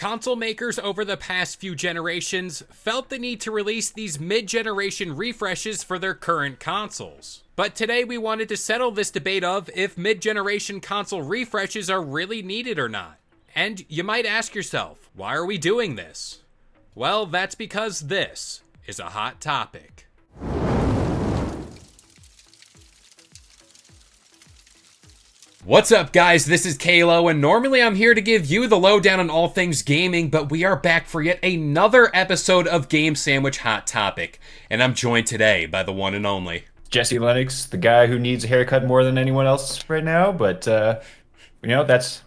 Console makers over the past few generations felt the need to release these mid-generation refreshes for their current consoles. But today we wanted to settle this debate of if mid-generation console refreshes are really needed or not. And you might ask yourself, why are we doing this? Well, that's because this is a hot topic. What's up, guys? This is K-LO, and normally I'm here to give you the lowdown on all things gaming, but we are back for yet another episode of Game Sandwich Hot Topic, and I'm joined today by the one and only Jesse Lennox, the guy who needs a haircut more than anyone else right now, but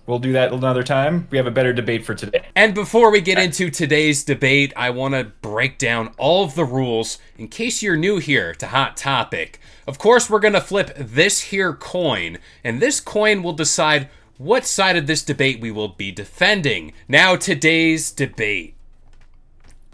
we'll do that another time. We have a better debate for today. And before we get into today's debate, I want to break down all of the rules in case you're new here to Hot Topic. Of course, we're going to flip this here coin, and this coin will decide what side of this debate we will be defending. Now, today's debate.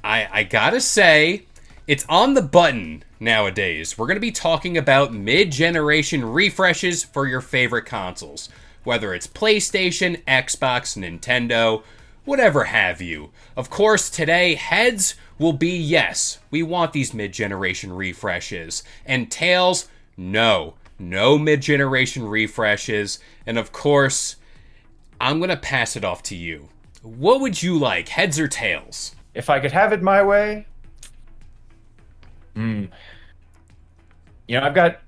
I gotta say, it's on the button nowadays. We're going to be talking about mid-generation refreshes for your favorite consoles. Whether it's PlayStation, Xbox, Nintendo, whatever have you. Of course, today, heads will be yes, we want these mid-generation refreshes. And tails, no mid-generation refreshes. And of course, I'm going to pass it off to you. What would you like, heads or tails? If I could have it my way, I got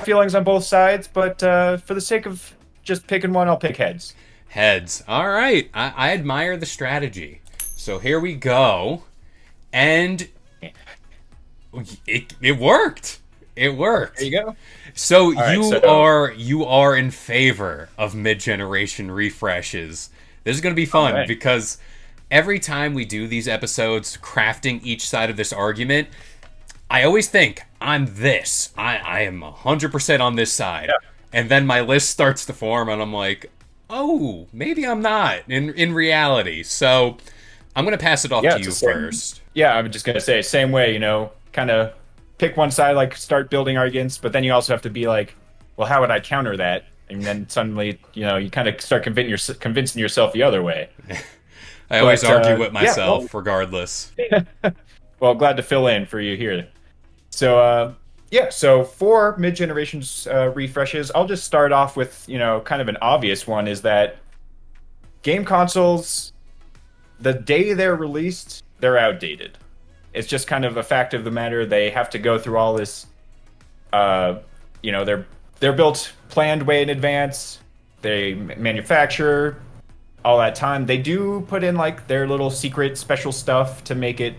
feelings on both sides, but for the sake of just picking one, I'll pick heads. Heads. All right. I admire the strategy. So here we go. And it worked. It worked. There you go. So All you are in favor of mid-generation refreshes. This is going to be fun because every time we do these episodes crafting each side of this argument, I always think I'm this. I am 100% on this side. Yeah. And then my list starts to form and I'm like, oh, maybe I'm not in reality. So I'm going to pass it off to you first. Yeah, I'm just going to say, same way, kind of pick one side, like start building arguments, but then you also have to be like, well, how would I counter that? And then suddenly, you kind of start convincing yourself the other way. I always argue with myself, regardless. Well, glad to fill in for you here. So, so for mid-generations refreshes, I'll just start off with, kind of an obvious one is that game consoles, the day they're released, they're outdated. It's just kind of a fact of the matter. They have to go through all this, they're built planned way in advance. They manufacture all that time. They do put in like their little secret special stuff to make it,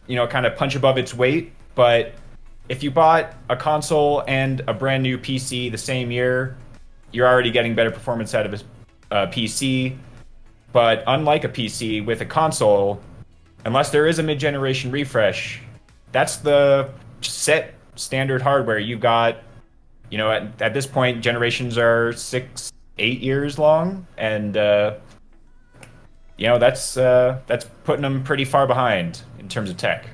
kind of punch above its weight. But if you bought a console and a brand new PC the same year, you're already getting better performance out of a PC. But unlike a PC with a console, unless there is a mid-generation refresh, that's the set standard hardware. You've got, at this point, generations are 6-8 years long, and that's putting them pretty far behind in terms of tech.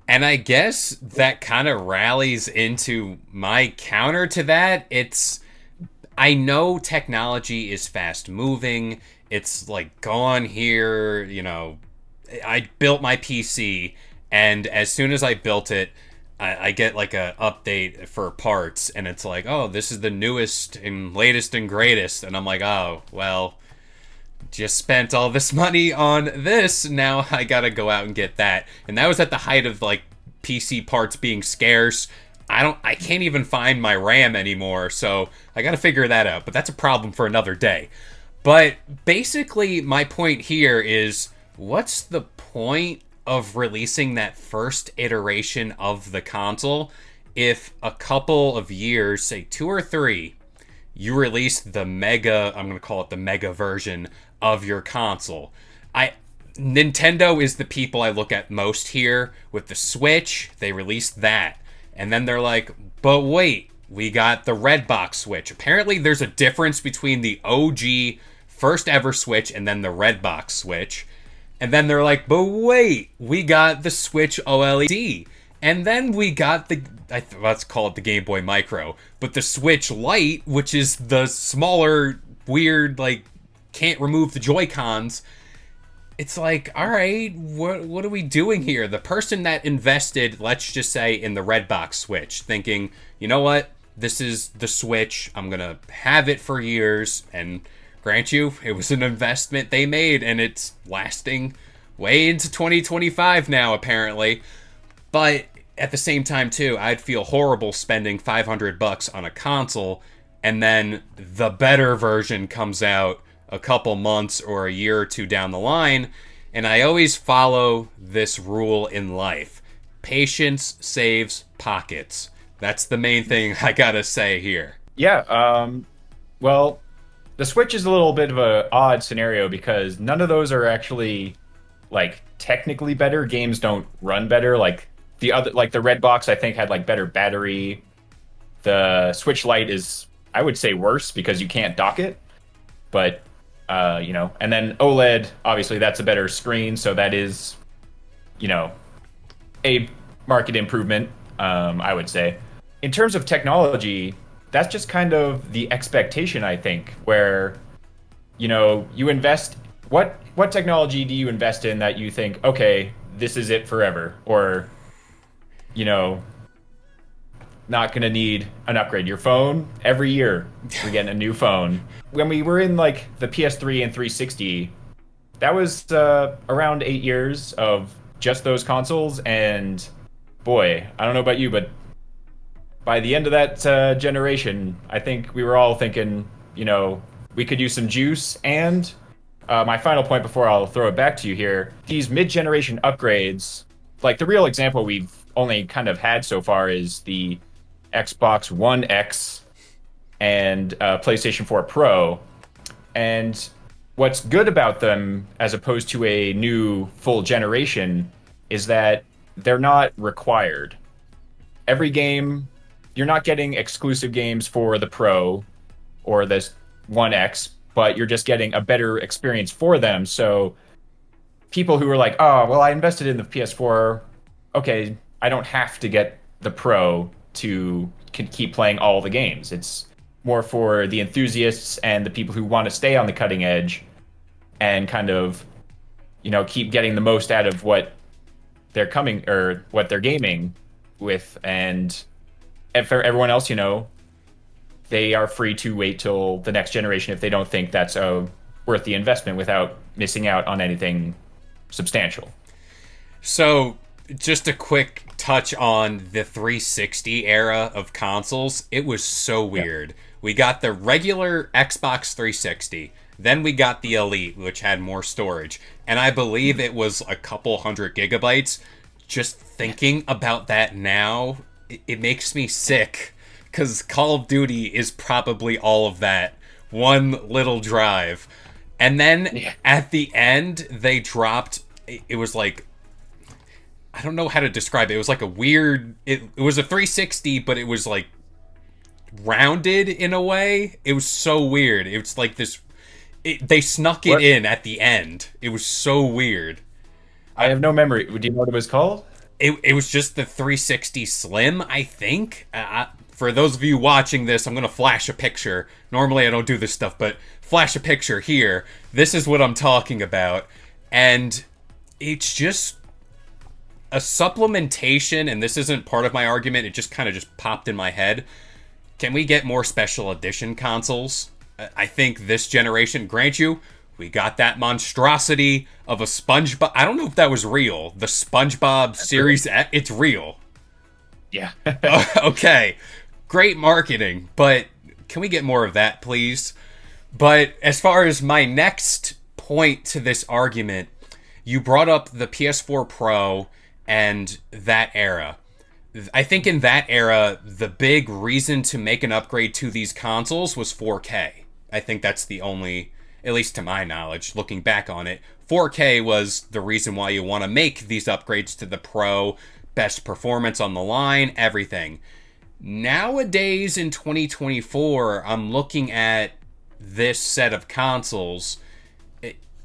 And I guess that kind of rallies into my counter to that. I know technology is fast moving. It's like, go on here, I built my PC, and as soon as I built it, I get like a update for parts, and it's like, oh, this is the newest and latest and greatest, and I'm like, oh, well, just spent all this money on this, now I gotta go out and get that. And that was at the height of like PC parts being scarce. I can't even find my RAM anymore, so I gotta figure that out, but that's a problem for another day. But basically my point here is, what's the point of releasing that first iteration of the console if a couple of years, say 2 or 3, you release the mega, I'm going to call it the mega version of your console? Nintendo is the people I look at most here. With the Switch, they released that. And then they're like, but wait, we got the red box Switch. Apparently there's a difference between the OG first ever Switch and then the red box Switch. And then they're like, but wait, we got the Switch OLED. And then we got let's call it the Game Boy Micro, but the Switch Lite, which is the smaller, weird, like, can't remove the Joy-Cons. it's like, all right, what are we doing here? The person that invested, let's just say, in the Redbox Switch, thinking, you know what, this is the Switch, I'm gonna have it for years, and grant you, it was an investment they made, and it's lasting way into 2025 now, apparently. But at the same time, too, I'd feel horrible spending $500 on a console, and then the better version comes out a couple months or a year or two down the line. And I always follow this rule in life: patience saves pockets. That's the main thing I gotta say here. Yeah. Well, the Switch is a little bit of a odd scenario because none of those are actually like technically better. Games don't run better. Like the other, like the Red Box, I think had like better battery. The Switch Lite is, I would say, worse because you can't dock it. But and then OLED, obviously, that's a better screen, so that is, you know, a market improvement. I would say, in terms of technology, that's just kind of the expectation, I think, where you invest. What technology do you invest in that you think, okay, this is it forever, or you know, not going to need an upgrade. Your phone, every year, we're getting a new phone. When we were in like the PS3 and 360, that was around 8 years of just those consoles. And boy, I don't know about you, but by the end of that generation, I think we were all thinking, we could use some juice. And my final point before I'll throw it back to you here, these mid-generation upgrades, like the real example we've only kind of had so far is the Xbox One X and PlayStation 4 Pro. And what's good about them, as opposed to a new full generation, is that they're not required. Every game, you're not getting exclusive games for the Pro or this One X, but you're just getting a better experience for them. So people who are like, oh, well, I invested in the PS4. Okay, I don't have to get the Pro to keep playing all the games. It's more for the enthusiasts and the people who want to stay on the cutting edge and kind of, keep getting the most out of what they're coming or what they're gaming with. And for everyone else, they are free to wait till the next generation if they don't think that's worth the investment without missing out on anything substantial. So, just a quick touch on the 360 era of consoles. It was so weird. Yeah. We got the regular Xbox 360, then we got the Elite, which had more storage, and I believe it was a couple 100 GB. Just thinking about that now, it makes me sick, because Call of Duty is probably all of that one little drive. And then at the end, they dropped, it was like, I don't know how to describe it. It was like a weird, it was a 360, but it was like rounded in a way. It was so weird. It was like this, they snuck it in at the end. It was so weird. I have no memory. Do you know what it was called? It was just the 360 Slim, I think. For those of you watching this, I'm going to flash a picture. Normally I don't do this stuff, but flash a picture here. This is what I'm talking about. And it's just a supplementation, and this isn't part of my argument, it just kind of just popped in my head. Can we get more special edition consoles? I think this generation, grant you, we got that monstrosity of a SpongeBob. I don't know if that was real. The SpongeBob Series X, it's real. Yeah. Okay. Great marketing, but can we get more of that, please? But as far as my next point to this argument, you brought up the PS4 Pro and that era. I think in that era, the big reason to make an upgrade to these consoles was 4K. I think that's the only, at least to my knowledge, looking back on it, 4K was the reason why you want to make these upgrades to the Pro, best performance on the line, everything. Nowadays in 2024, I'm looking at this set of consoles.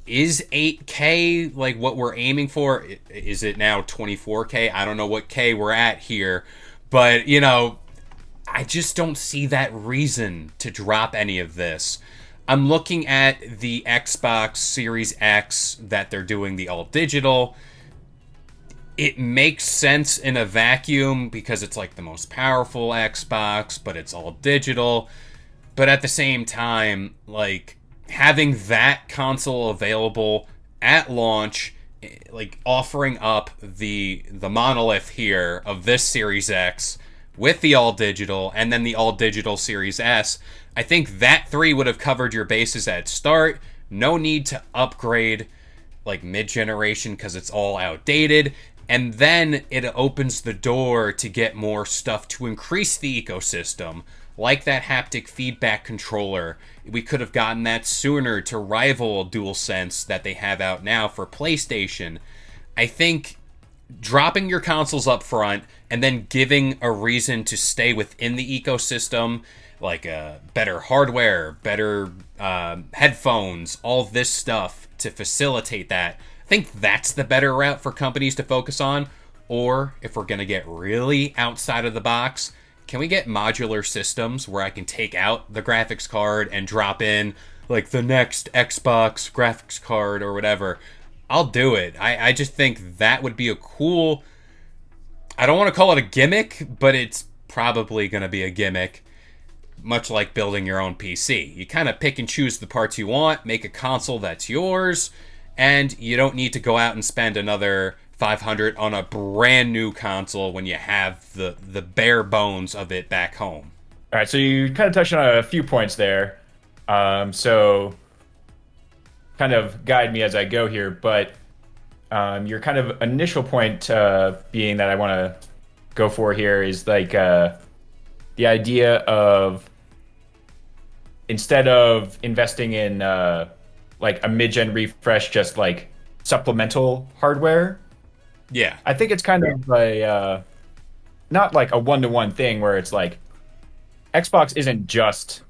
Is 8K like what we're aiming for? Is it now 24K? I don't know what K we're at here, but I just don't see that reason to drop any of this. I'm looking at the Xbox Series X that they're doing the all digital. It makes sense in a vacuum because it's like the most powerful Xbox, but it's all digital. But at the same time, like having that console available at launch, like offering up the monolith here of this Series X with the all digital and then the all digital Series S, I think that three would have covered your bases at start. No need to upgrade like mid generation because it's all outdated. And then it opens the door to get more stuff to increase the ecosystem, like that haptic feedback controller. We could have gotten that sooner to rival DualSense that they have out now for PlayStation. I think dropping your consoles up front and then giving a reason to stay within the ecosystem, like better hardware, better headphones, all this stuff to facilitate that. I think that's the better route for companies to focus on. Or if we're going to get really outside of the box, can we get modular systems where I can take out the graphics card and drop in like the next Xbox graphics card or whatever? I'll do it. I just think that would be a cool... I don't want to call it a gimmick, but it's probably going to be a gimmick. Much like building your own PC. You kind of pick and choose the parts you want, make a console that's yours, and you don't need to go out and spend another $500 on a brand new console when you have the bare bones of it back home. All right, so you kind of touched on a few points there. So kind of guide me as I go here, but your kind of initial point being that I want to go for here is like the idea of instead of investing in like a mid-gen refresh, just like supplemental hardware. Yeah. I think it's kind of a not like a one-to-one thing where it's like Xbox isn't just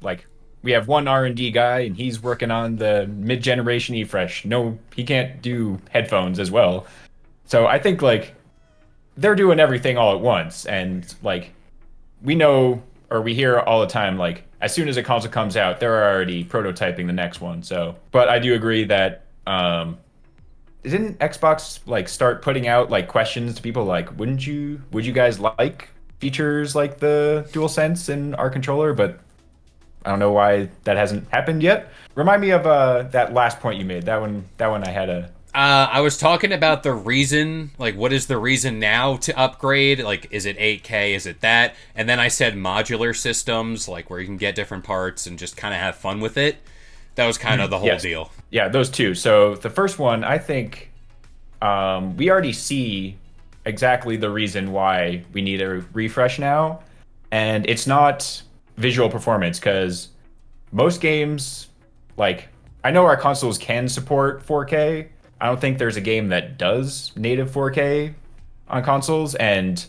like we have one R&D guy and he's working on the mid-generation refresh. No, he can't do headphones as well. So I think like they're doing everything all at once, and like we know or we hear all the time like as soon as a console comes out, they're already prototyping the next one. So, but I do agree that didn't Xbox like start putting out like questions to people like would you guys like features like the DualSense in our controller? But I don't know why that hasn't happened yet. Remind me of that last point you made. That one I had a I was talking about the reason, like, what is the reason now to upgrade? Like, is it 8K? Is it that? And then I said modular systems, like, where you can get different parts and just kind of have fun with it. That was kind of the whole deal. Yeah, those two. So the first one, I think we already see exactly the reason why we need a refresh now. And it's not visual performance, because most games, like, I know our consoles can support 4K. I don't think there's a game that does native 4K on consoles, and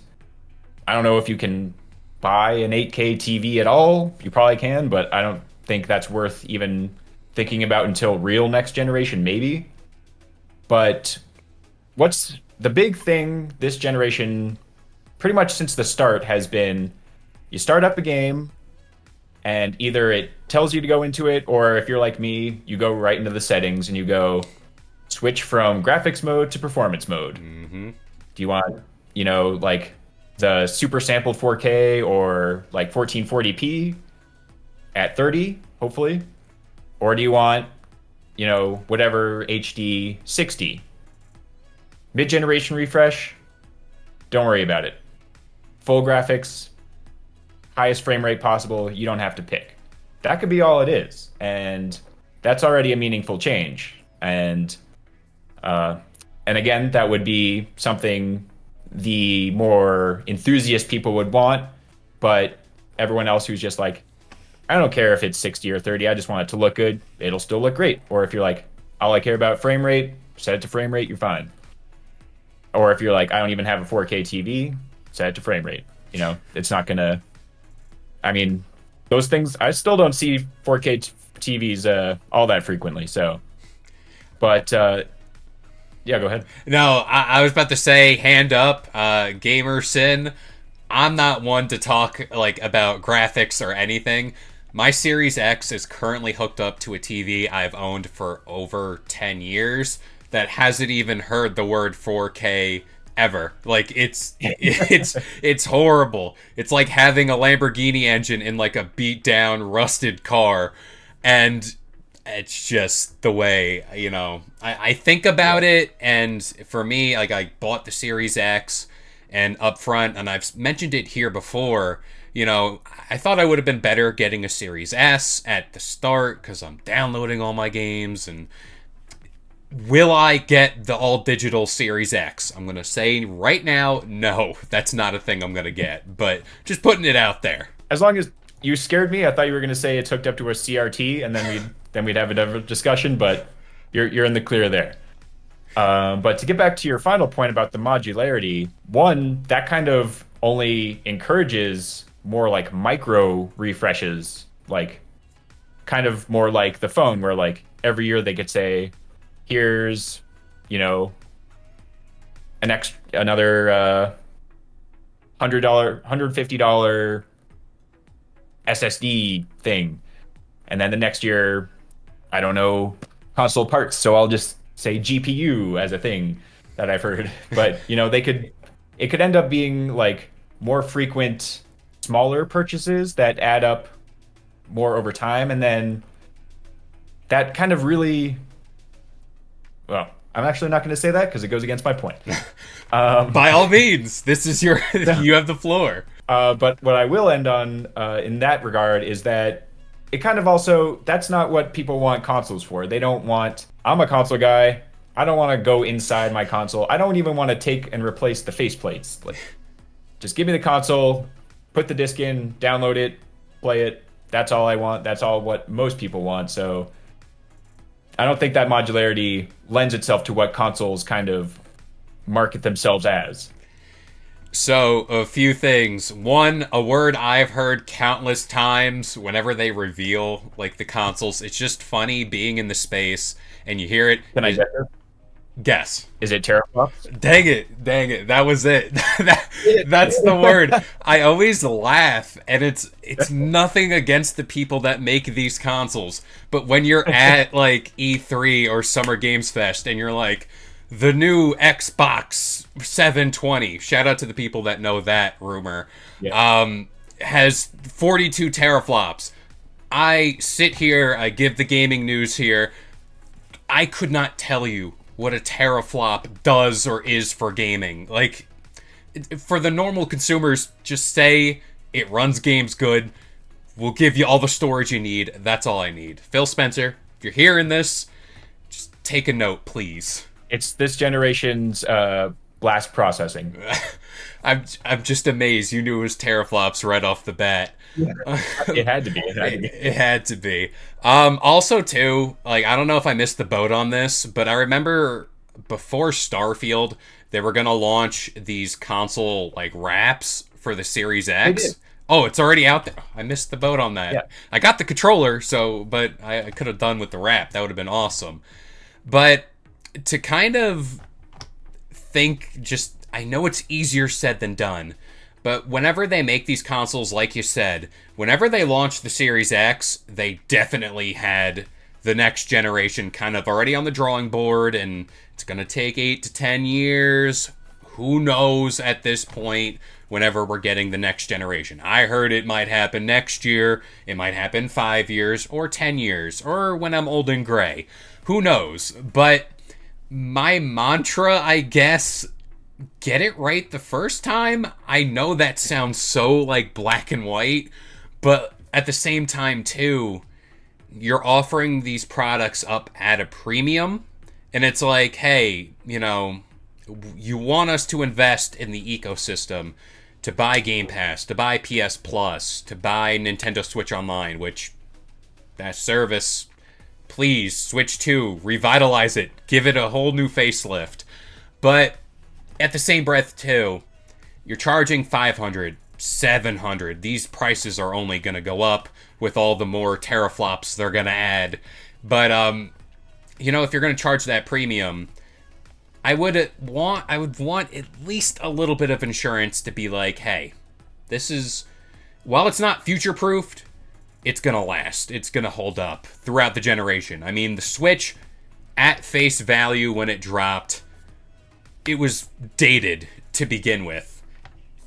I don't know if you can buy an 8K TV at all. You probably can, but I don't think that's worth even thinking about until real next generation, maybe. But what's the big thing this generation, pretty much since the start, has been you start up a game, and either it tells you to go into it, or if you're like me, you go right into the settings and you go switch from graphics mode to performance mode. Mm-hmm. Do you want, like the super sampled 4K or like 1440p at 30, hopefully? Or do you want, whatever HD 60? Mid-generation refresh, don't worry about it. Full graphics, highest frame rate possible, you don't have to pick. That could be all it is. And that's already a meaningful change. And again, that would be something the more enthusiast people would want, but everyone else who's just like, I don't care if it's 60 or 30, I just want it to look good, it'll still look great. Or if you're like, all I care about frame rate, set it to frame rate, you're fine. Or if you're like, I don't even have a 4K TV, set it to frame rate. It's not gonna, I mean, those things, I still don't see 4K TVs all that frequently, so. But, yeah, go ahead. No, I was about to say, hand up, gamer sin. I'm not one to talk like about graphics or anything. My Series X is currently hooked up to a TV I've owned for over 10 years that hasn't even heard the word 4K ever. Like it's horrible. It's like having a Lamborghini engine in like a beat down rusted car, and it's just the way, I think about it. And for me, like, I bought the Series X and up front, and I've mentioned it here before, I thought I would have been better getting a Series S at the start because I'm downloading all my games. And will I get the all digital Series X? I'm going to say right now, no, that's not a thing I'm going to get, but just putting it out there. As long as you scared me, I thought you were going to say it's hooked up to a CRT, and then we'd have another discussion. But you're in the clear there. But to get back to your final point about the modularity, one, that kind of only encourages more like micro refreshes, like kind of more like the phone, where like every year they could say, here's, another $100, $150 SSD thing. And then the next year, I don't know console parts, so I'll just say GPU as a thing that I've heard. But, it could end up being like more frequent, smaller purchases that add up more over time. And then that kind of really, well, I'm actually not going to say that because it goes against my point. By all means, this is you have the floor. But what I will end on in that regard is that it kind of also, that's not what people want consoles for. They don't want, I'm a console guy, I don't want to go inside my console. I don't even want to take and replace the faceplates. Like, just give me the console, put the disc in, download it, play it. That's all I want. That's all what most people want. So I don't think that modularity lends itself to what consoles kind of market themselves as. So, a few things. One, a word I've heard countless times whenever they reveal, like, the consoles. It's just funny being in the space, and you hear it. Can I get there? Guess. Is it teraflops? Dang it. That was it. That's the word. I always laugh, and it's nothing against the people that make these consoles. But when you're at, like, E3 or Summer Games Fest, and you're like, the new Xbox 720, shout out to the people that know that rumor, has 42 teraflops. I sit here, I give the gaming news here. I could not tell you what a teraflop does or is for gaming. Like, for the normal consumers, just say it runs games good. We'll give you all the storage you need. That's all I need. Phil Spencer, if you're hearing this, just take a note, please. It's this generation's blast processing. I'm just amazed you knew it was teraflops right off the bat. Yeah. It had to be. It had to be. Also, too, like, I don't know if I missed the boat on this, but I remember before Starfield, they were going to launch these console, like, wraps for the Series X. Oh, it's already out there. I missed the boat on that. Yeah. I got the controller, but I could have done with the wrap. That would have been awesome. But to kind of think, just, I know it's easier said than done, but whenever they make these consoles, like you said, whenever they launched the Series X, they definitely had the next generation kind of already on the drawing board, and it's going to take 8 to 10 years. Who knows at this point, whenever we're getting the next generation. I heard it might happen next year, it might happen 5 years, or 10 years, or when I'm old and gray. Who knows? But my mantra, I guess, get it right the first time. I know that sounds so, like, black and white, but at the same time, too, you're offering these products up at a premium, and it's like, hey, you want us to invest in the ecosystem, to buy Game Pass, to buy PS Plus, to buy Nintendo Switch Online, which, that service, please, Switch 2, revitalize it, give it a whole new facelift. But at the same breath, too, you're charging $500, $700. These prices are only going to go up with all the more teraflops they're going to add. But, if you're going to charge that premium, I would want at least a little bit of insurance to be like, hey, this is, while it's not future-proofed, it's gonna last. It's gonna hold up throughout the generation. I mean, the Switch, at face value when it dropped, it was dated to begin with.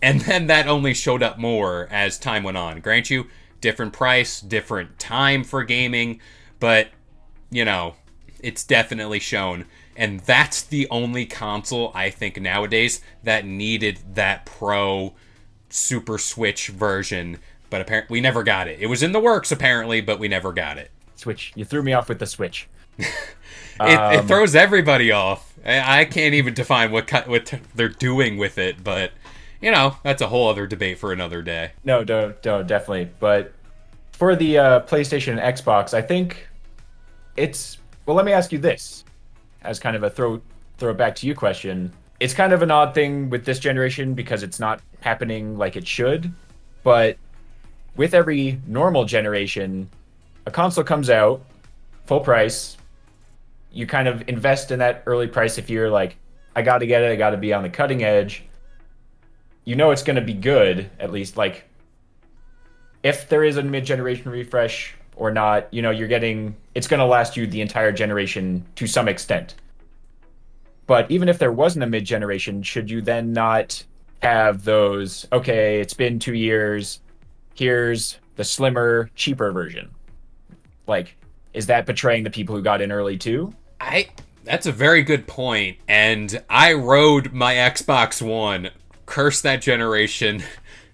And then that only showed up more as time went on. Grant you, different price, different time for gaming, but, you know, it's definitely shown. And that's the only console I think nowadays that needed that Pro Super Switch version. But apparently, we never got it. It was in the works, apparently, but we never got it. Switch. You threw me off with the Switch. It throws everybody off. I can't even define what they're doing with it, but you know that's a whole other debate for another day. No, don't definitely. But for the PlayStation and Xbox, I think it's well. Let me ask you this, as kind of a throw it back to you question. It's kind of an odd thing with this generation because it's not happening like it should. But with every normal generation, a console comes out full price. You kind of invest in that early price if you're like, I got to get it, I got to be on the cutting edge. You know it's going to be good, at least. Like, if there is a mid-generation refresh or not, you know, it's going to last you the entire generation to some extent. But even if there wasn't a mid-generation, should you then not have those, okay, it's been 2 years, here's the slimmer, cheaper version? Like, is that betraying the people who got in early too? That's a very good point, and I rode my Xbox One. Curse that generation.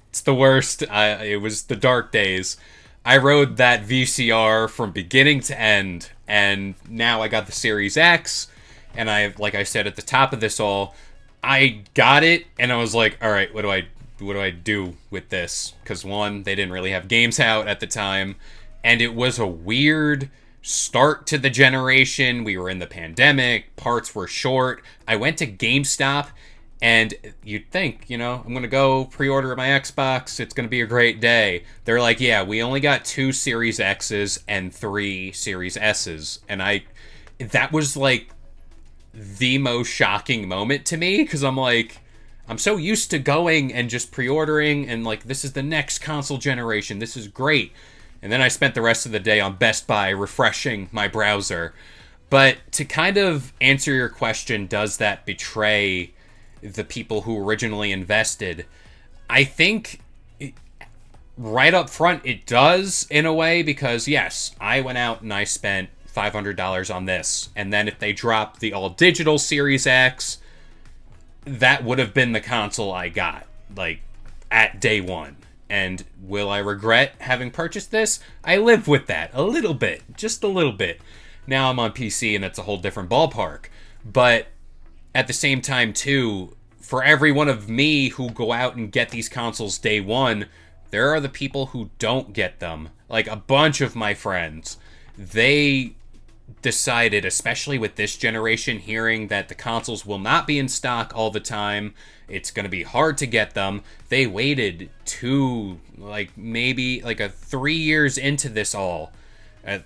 It's the worst. It was the dark days. I rode that VCR from beginning to end, and now I got the Series X, and like I said at the top of this all, I got it, and I was like, all right, what do I do with this? Because one, they didn't really have games out at the time, and it was a weird start to the generation. We were in the pandemic, parts were short. I went to GameStop, and you'd think, you know, I'm going to go pre-order my Xbox, it's going to be a great day. They're like, yeah, we only got 2 Series X's and 3 Series S's. And that was like the most shocking moment to me, because I'm like, I'm so used to going and just pre-ordering and like, this is the next console generation, this is great. And then I spent the rest of the day on Best Buy refreshing my browser. But to kind of answer your question, does that betray the people who originally invested? I think right up front it does in a way, because yes, I went out and I spent $500 on this. And then if they dropped the all-digital Series X, that would have been the console I got, like, at day one. And will I regret having purchased this? I live with that a little bit, just a little bit. Now I'm on PC and it's a whole different ballpark. But at the same time, too, for every one of me who go out and get these consoles day one, there are the people who don't get them. Like a bunch of my friends, they decided, especially with this generation, hearing that the consoles will not be in stock all the time, it's going to be hard to get them, they waited maybe 3 years into this all.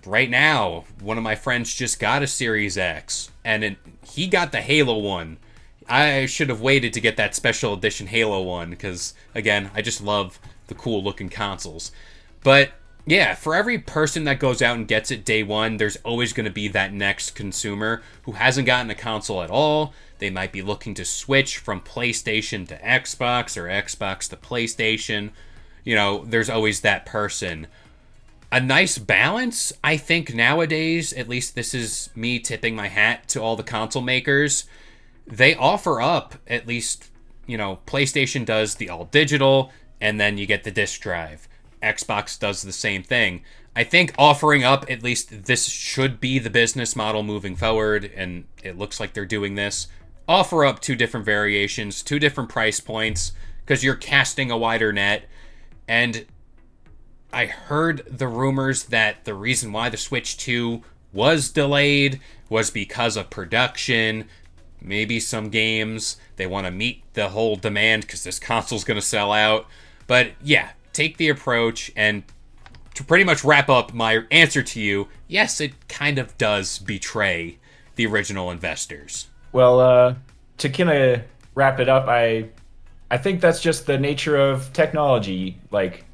Right now, one of my friends just got a Series X, and he got the Halo one. I should have waited to get that special edition Halo one, because, again, I just love the cool looking consoles. But yeah, for every person that goes out and gets it day one, there's always going to be that next consumer who hasn't gotten a console at all. They might be looking to switch from PlayStation to Xbox or Xbox to PlayStation. You know, there's always that person. A nice balance, I think nowadays, at least this is me tipping my hat to all the console makers, they offer up, at least, you know, PlayStation does the all digital, and then you get the disc drive. Xbox does the same thing. I think offering up, at least this should be the business model moving forward, and it looks like they're doing this. Offer up 2 different variations, 2 different price points, because you're casting a wider net. And I heard the rumors that the reason why the Switch 2 was delayed was because of production, maybe some games. They want to meet the whole demand because this console's going to sell out. But yeah, take the approach, and to pretty much wrap up my answer to you, yes, it kind of does betray the original investors. Well, to kind of wrap it up, I think that's just the nature of technology. Like,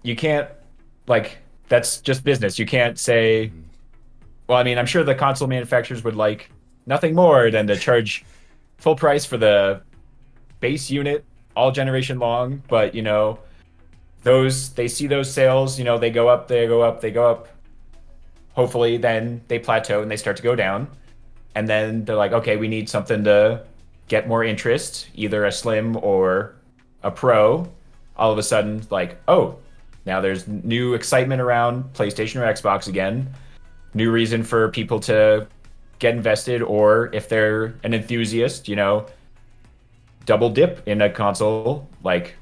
you can't, like, that's just business. You can't say, Mhm. well, I mean, I'm sure the console manufacturers would like nothing more than to charge full price for the base unit all generation long, but those they see those sales, they go up, they go up, they go up. Hopefully then they plateau and they start to go down. And then they're like, okay, we need something to get more interest, either a Slim or a Pro. All of a sudden, like, oh, now there's new excitement around PlayStation or Xbox again. New reason for people to get invested, or if they're an enthusiast, double dip in a console. Like,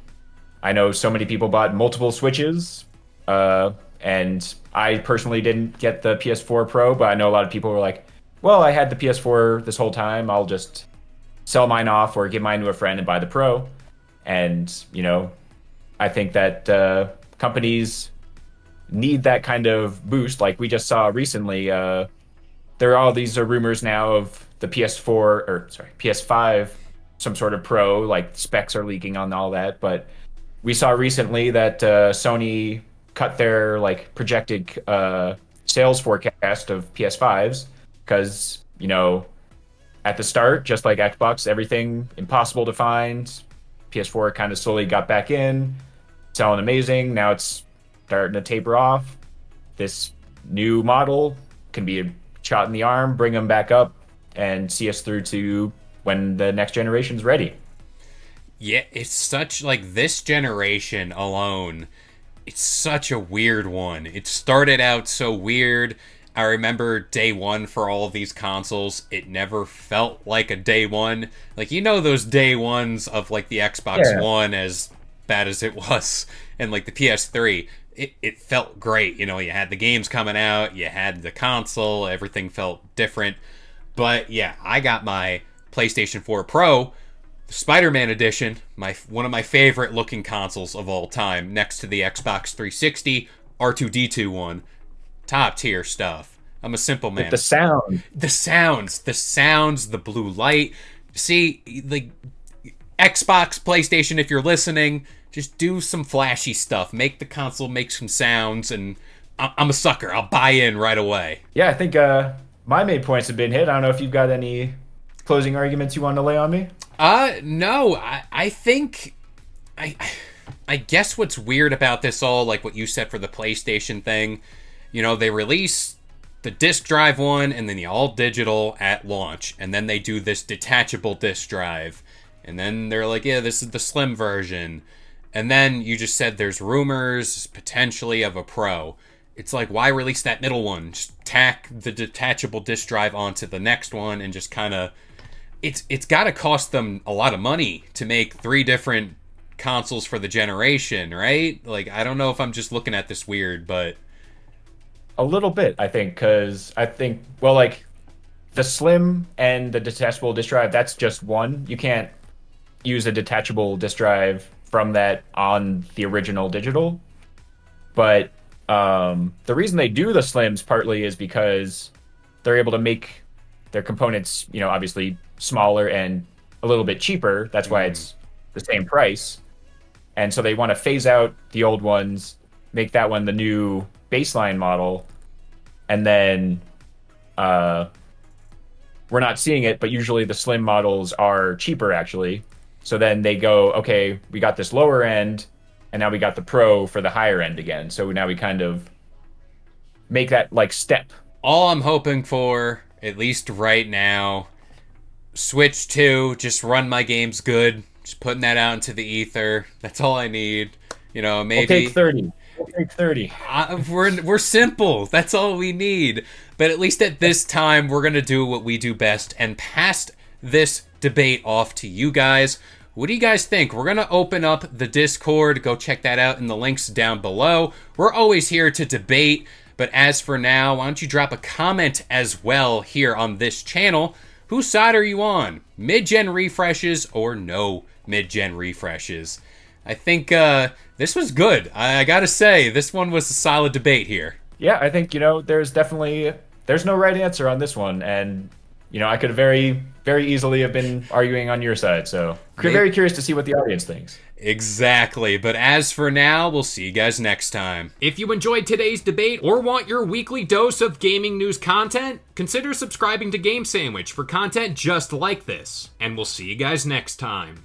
I know so many people bought multiple Switches, and I personally didn't get the PS4 Pro, but I know a lot of people were like, well, I had the PS4 this whole time. I'll just sell mine off or give mine to a friend and buy the Pro. And, I think that companies need that kind of boost. Like we just saw recently, there are all these rumors now of the PS4 or sorry, PS5, some sort of Pro, like specs are leaking on all that. But we saw recently that Sony cut their like projected sales forecast of PS5s because at the start, just like Xbox, everything impossible to find. PS4 kind of slowly got back in, selling amazing. Now it's starting to taper off. This new model can be a shot in the arm, bring them back up, and see us through to when the next generation's ready. Yeah, it's such like this generation alone. It's such a weird one. It started out so weird. I remember day one for all of these consoles. It never felt like a day one. Like, those day ones of like the Xbox Yeah. One, as bad as it was, and like the PS3. It felt great. You had the games coming out, you had the console, everything felt different. But yeah, I got my PlayStation 4 Pro, Spider-Man edition, one of my favorite looking consoles of all time, next to the Xbox 360 R2D2 one. Top tier stuff. I'm a simple With man. the sound. The sounds, the blue light. See, like Xbox, PlayStation, if you're listening, just do some flashy stuff. Make the console make some sounds, and I'm a sucker. I'll buy in right away. Yeah, I think my main points have been hit. I don't know if you've got any closing arguments you want to lay on me. No, I think I I guess what's weird about this all, like what you said for the PlayStation thing, they release the disc drive one and then the all digital at launch, and then they do this detachable disc drive, and then they're like, yeah, this is the slim version, and then you just said there's rumors potentially of a Pro. It's like, why release that middle one? Just tack the detachable disc drive onto the next one and just kind of it's got to cost them a lot of money to make three different consoles for the generation, right? Like, I don't know if I'm just looking at this weird, but A little bit, I think, because I think, well, like the Slim and the detachable disk drive, that's just one. You can't use a detachable disk drive from that on the original digital. But the reason they do the Slims partly is because they're able to make their components, obviously smaller and a little bit cheaper. That's why mm, it's the same price. And so they want to phase out the old ones, make that one the new baseline model, and then uh, we're not seeing it, but usually the slim models are cheaper actually. So then they go, okay, we got this lower end, and now we got the pro for the higher end again. So now we kind of make that like step. all I'm hoping for, at least right now, Switch 2, just run my games good. Just putting that out into the ether. That's all I need. We'll take Maybe 30. We'll take 30. we're simple. That's all we need. But at least at this time, we're gonna do what we do best and pass this debate off to you guys. What do you guys think? We're gonna open up the Discord. Go check that out in the links down below. We're always here to debate. But as for now, why don't you drop a comment as well here on this channel? Whose side are you on? Mid-gen refreshes or no mid-gen refreshes? I think this was good. I gotta say, this one was a solid debate here. Yeah, I think, there's no right answer on this one. And, I could very, very easily have been arguing on your side. So Maybe, very curious to see what the audience thinks. Exactly. But as for now, we'll see you guys next time. If you enjoyed today's debate or want your weekly dose of gaming news content, consider subscribing to Game Sandwich for content just like this. And we'll see you guys next time.